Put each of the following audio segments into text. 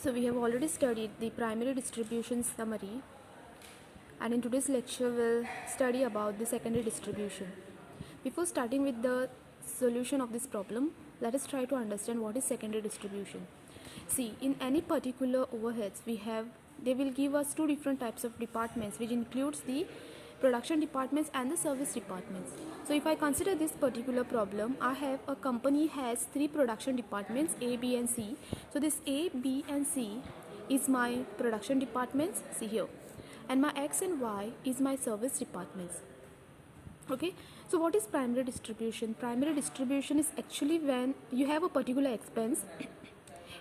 So we have already studied the primary distribution summary, and in today's lecture we'll study about the secondary distribution. Before starting with the solution of this problem, let us try to understand what is secondary distribution. See, in any particular overheads they will give us two different types of departments, which includes the production departments and the service departments. So if I consider this particular problem, I have a company has three production departments, A, B and C. So this A, B and C is my production departments, see here, and my X and Y is my service departments. Okay, so what is primary distribution? Primary distribution is actually when you have a particular expense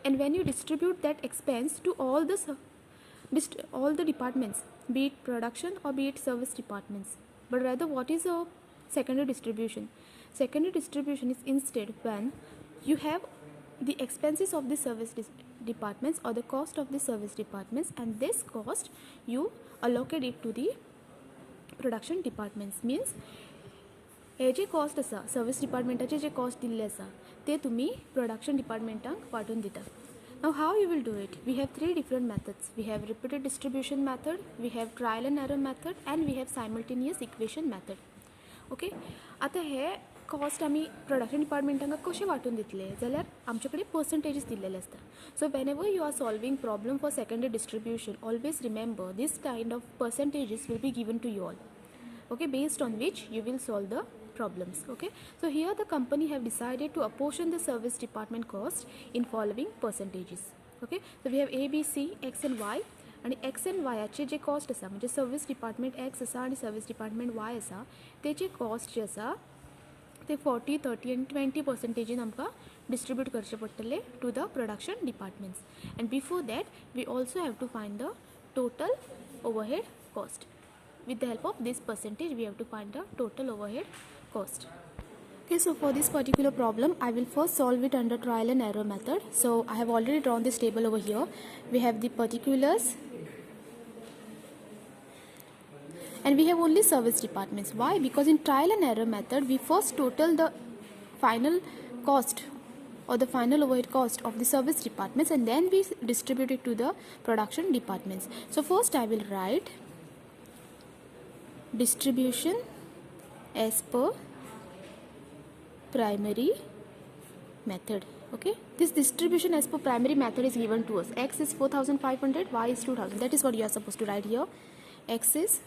and when you distribute that expense to all the departments, be it production or be it service departments. But rather, what is a secondary distribution? Secondary distribution is instead when you have the expenses of the service departments or the cost of the service departments, and this cost you allocate it to the production departments. Means हे जे cost आसा service डिपार्टमेंटाचे जे cost दिल्ले आसा ते तुम्ही production डिपार्टमेंटाक वाटून दिता. Now how you will do it? We have three different methods. We have repeated distribution method, we have trial and error method, and we have simultaneous equation method. Okay, आता हे cost आमी production डिपार्टमेंटाक कशें वाटून दितले जाल्यार आमचे कडेन percentages दिल्लेले आसता. So whenever you are solving problem for secondary distribution, always remember this kind of percentages will be given to you all, okay, based on which you will solve the problems. Okay, so here the company have decided to apportion the service department cost in following percentages. Okay, so we have A, B, C, X and Y, आणि X and Y चे जे cost आसा म्हणजे service department X आसा आणि service department Y आसा तेचे cost जे आसा ते 40, 30 and 20% आमकां डिस्ट्रीब्यूट करचे पडटले to the production departments. And before that we also have to find the total overhead cost. With the help of this percentage, we have to find the total overhead cost. Okay, so for this particular problem, I will first solve it under trial and error method. So I have already drawn this table over here. We have the particulars and we have only service departments. Why? Because in trial and error method, we first total the final cost or the final overhead cost of the service departments and then we distribute it to the production departments. So first I will write distribution as per primary method. Okay, this distribution as per primary method is given to us. X is 4500, Y is 2000. That is what you are supposed to write here. X is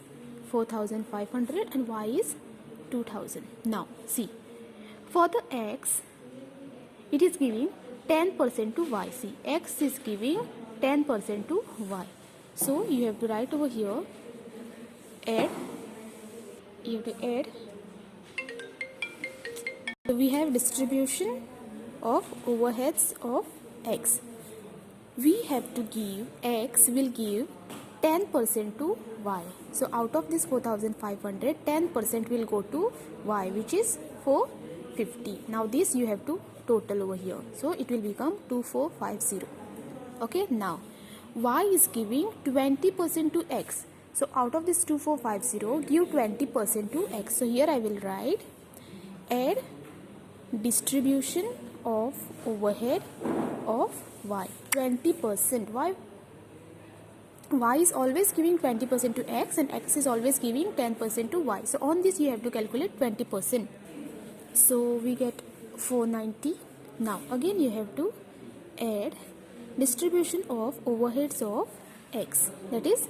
4500 and Y is 2000. Now see, for the X it is giving 10% to Y. See, X is giving 10% to Y. So you have to write over here, add, you have to add. So we have distribution of overheads of X. We have to give, X will give 10% to Y. So out of this 4500, 10% will go to Y, which is 450. Now this you have to total over here. So it will become 2450. Okay, now Y is giving 20% to X. So out of this 2450, give 20% to X. So here I will write add distribution of overhead of Y. 20%. Why? Y is always giving 20% to X and X is always giving 10% to Y. So on this you have to calculate 20%. So we get 490. Now again you have to add distribution of overheads of X, that is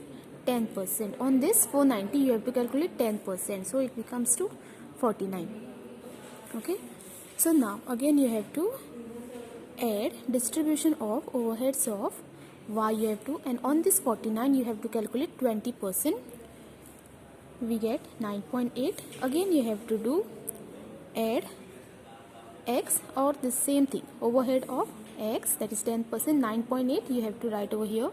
10%. On this 490 you have to calculate 10%, so it becomes to 49. Okay, so now again you have to add distribution of overheads of Y. You have to, and on this 49 you have to calculate 20%. We get 9.8. Again you have to do add X or the same thing, overhead of X, that is 10%. 9.8 you have to write over here.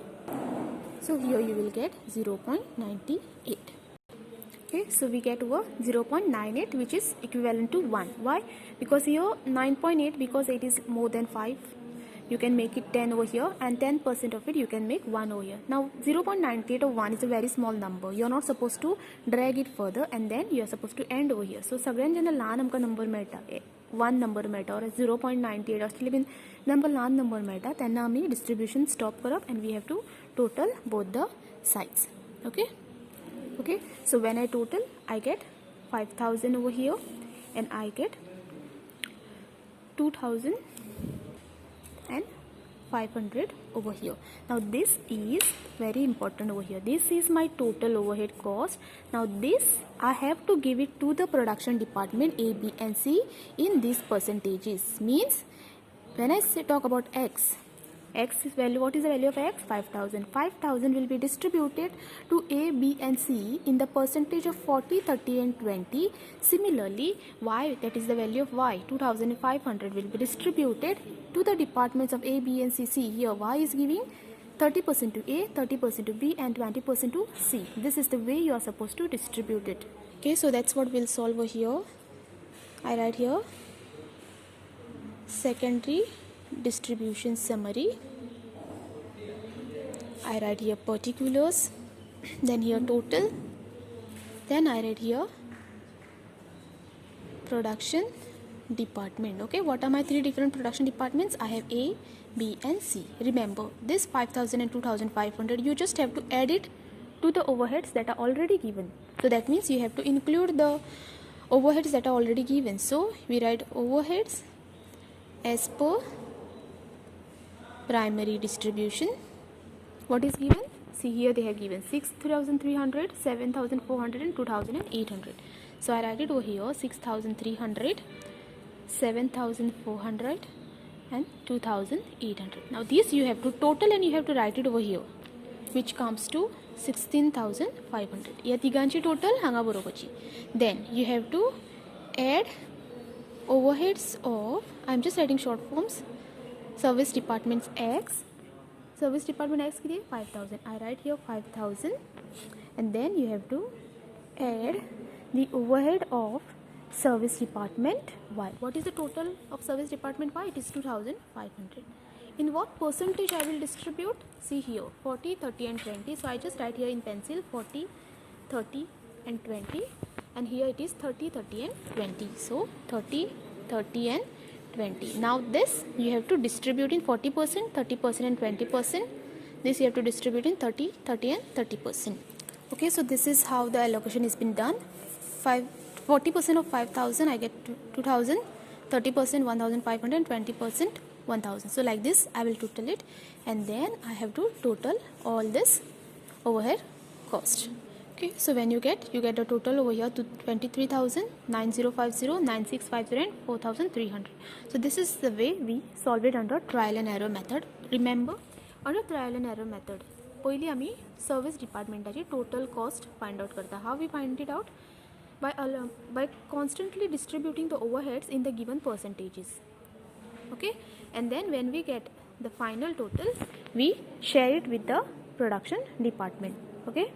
So here you will get 0.98. Okay, so we get over 0.98, which is equivalent to 1. Why? Because here 9.8, because it is more than 5, you can make it 10 over here, and 10% of it you can make 1 over here. Now 0.98 of 1 is a very small number. You are not supposed to drag it further and then you are supposed to end over here. So सगळ्यान जेन्ना ल्हान आमकां number मेळटा 1 number मेळटा और 0.98 असले been number ल्हान number मेळटा तेन्ना आमी डिस्ट्रीब्यूशन स्टॉप करप and we have to total both the sides. Okay, so when I total, I get 5,000 over here and I get 2,500 over here. Now this is very important over here. This is my total overhead cost. Now this I have to give it to the production department A, B and C in these percentages. Means when I talk about X is value, what is the value of X? 5,000. 5,000 will be distributed to A, B and C in the percentage of 40, 30 and 20. Similarly, Y, that is the value of Y, 2,500 will be distributed to the departments of A, B and C. See here, Y is giving 30% to A, 30% to B and 20% to C. This is the way you are supposed to distribute it. Okay, so that's what we'll solve over here. I write here secondary distribution summary. I write here particulars, then here total, then I write here production department. Okay, what are my three different production departments? I have A, B and C. Remember, this 5,000 and 2,500, you just have to add it to the overheads that are already given. So that means you have to include the overheads that are already given. So we write overheads as per primary distribution. What is given? See here they have given 6,300, 7,400 and 2,800. So I write it over here 6,300, 7,400 and 2,800. Now these you have to total and you have to write it over here, which comes to 16,500. या तिगांची total हांगा बरोबरची. Then you have to add overheads of, I am just writing short forms, service departments X. Service department X किती 5,000. I write here 5,000 and then you have to add the overhead of service department Y. What is the total of service department Y? It is 2,500. In what percentage I will distribute? See here 40, 30 and 20. So I just write here in pencil 40, 30 and 20 and here it is 30, 30 and 20. So 30, 30 and 20. Now this you have to distribute in 40%, 30% and 20%. This you have to distribute in 30, 30 and 30%. Okay, so this is how the allocation has been done. 40% of 5,000 I get 2,000, 30% 1,500 and 20% 1,000. So like this I will total it and then I have to total all this overhead cost. Okay, so when you get the total over here to 23,000, 9,050, 9,650 and 4,300. So this is the way we solve it under trial and error method. Remember, under trial and error method, पहिली आम्ही service डिपार्टमेंटाची total cost find out करता. How we find it out? By constantly distributing the overheads in the given percentages. Okay, and then when we get the final total, we share it with the production department. Okay.